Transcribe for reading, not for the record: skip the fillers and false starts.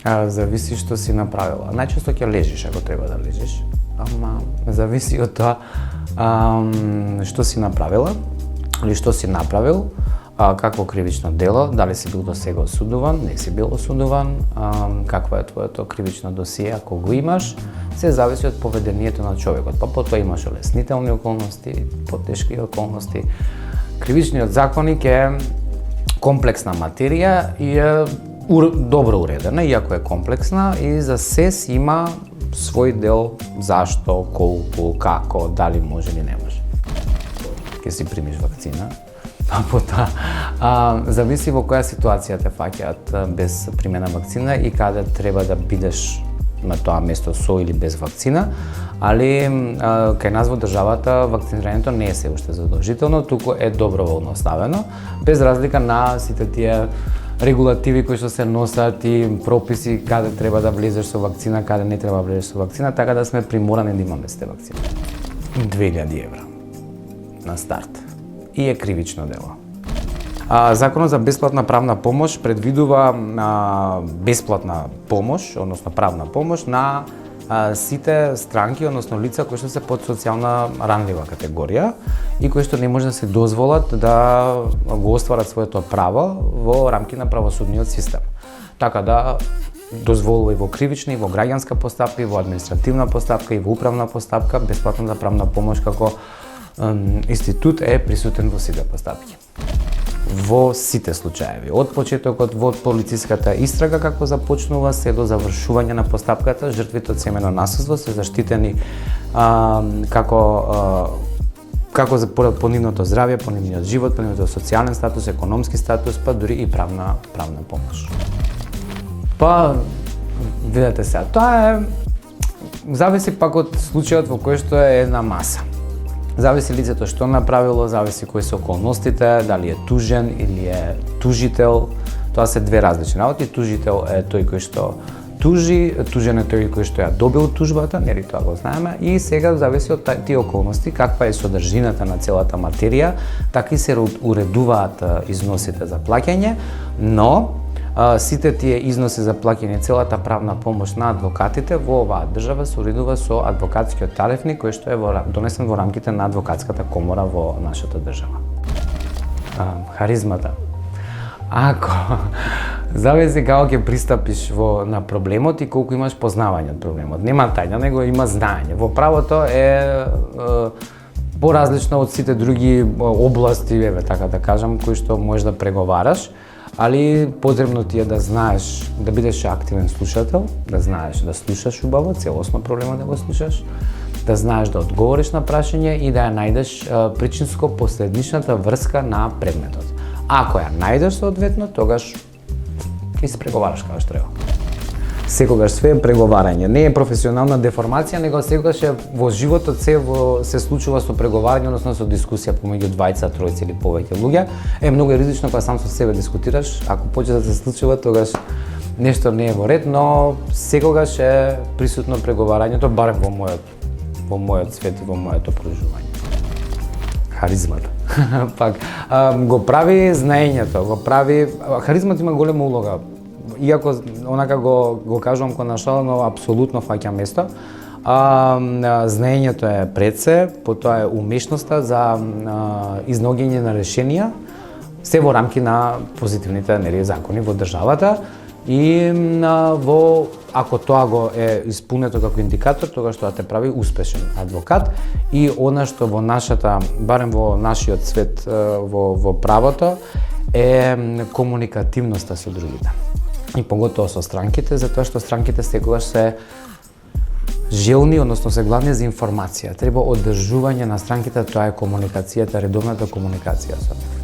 Зависи што си направила. Најчесто ќе лежиш ако треба да лежиш, ама зависи од тоа што си направила или што си направил, какво кривично дело, дали си бил досега осудуван, не си бил осудуван, какво е твоето кривично досие ако го имаш, се зависи од поведението на човекот. Па потоа имаш олеснителни околности, потешки околности. Кривичниот законник е комплексна материја и е добро уредена, иако е комплексна, и за се си има свој дел зашто, колку, како, дали може или не може. Ке си примиш вакцина, па потоа зависи во која ситуација те фаќаат без примена вакцина и каде треба да бидеш на тоа место со или без вакцина, али кај нас во државата вакцинирањето не е се уште задолжително, туку е доброволно оставено, без разлика на сите тие регулативи кои што се носат и прописи каде треба да влезеш со вакцина, каде не треба да влезеш со вакцина, така да сме приморани да имаме сите вакцини. 2000 евра на старт и е кривично дело. Законот за бесплатна правна помош предвидува бесплатна помош, односно правна помош на сите странки, односно лица кои што се под социјална ранлива категорија и кои што не може да се дозволат да го остварат своето право во рамки на правосудниот систем. Така да дозволува и во кривична, и во граѓанска постапка, и во административна постапка, и во управна постапка, бесплатната правна помош како институт е присутен во сите постапки. Во сите случаеви, од почетокот во полициската истрага како започнува се до завршување на постапката, жртвите од семејно насилство се заштитени како за по нивното здравје, по нивниот живот, по нивниот социјален статус, економски статус, па дури и правна помош. Па видете се, тоа е зависи пак од случајот во кој што е на маса. Зависи лицето што направило, зависи кои се околностите, дали е тужен или е тужител. Тоа се две различни работи. Тужител е тој кој што тужи, тужен е тој кој што ја добил тужбата, нели тоа го знаеме, и сега зависи од тие околности каква е содржината на целата материја, така и се уредуваат износите за плаќање, но сите тие износи за плаќање, целата правна помош на адвокатите во оваа држава се уредува со адвокатскиот тарифник кој што е донесен во рамките на адвокатската комора во нашата држава. Харизмата. Ако зависи како ќе пристапиш на проблемот и колку имаш познавање од проблемот. Нема тајна, него има знаење. Во правото е поразлично од сите други области, така да кажам, кои што можеш да преговараш. Али потребно ти е да знаеш, да бидеш активен слушател, да знаеш да слушаш убаво, целосно проблема да го слушаш, да знаеш да одговориш на прашање и да ја најдеш причинско-последничната врска на предметот. Ако ја најдеш соодветно, тогаш ќе се преговараш како што треба. Секогаш све е преговарање, не е професионална деформација, него секогаш е во животот се случува со преговарање, односно со дискусија помеѓу двајца, тројца или повеќе луѓе. Е многу е ризично кога сам со себе дискутираш, ако почне да се случува, тогаш нешто не е во ред, но секогаш е присутно преговарањето, барем во мојот свет и во моето проживување. Харизмата. Пак го прави знаењето, харизмата има голема улога. Иако онака го кажувам кон нашала, но апсолутно фаќа место. Знаењето е пред се, потоа е умешноста за изнаоѓање на решенија, се во рамки на позитивните закони во државата и ако тоа го е исполнето како индикатор, тогаш тоа те прави успешен адвокат и она што во нашата, барем во нашиот свет во правото е комуникативноста со другите. И поготово со странките, затоа што странките секогаш се желни, односно се гладни за информација. Треба одржување на странките, тоа е комуникацијата, редовната комуникација со нив.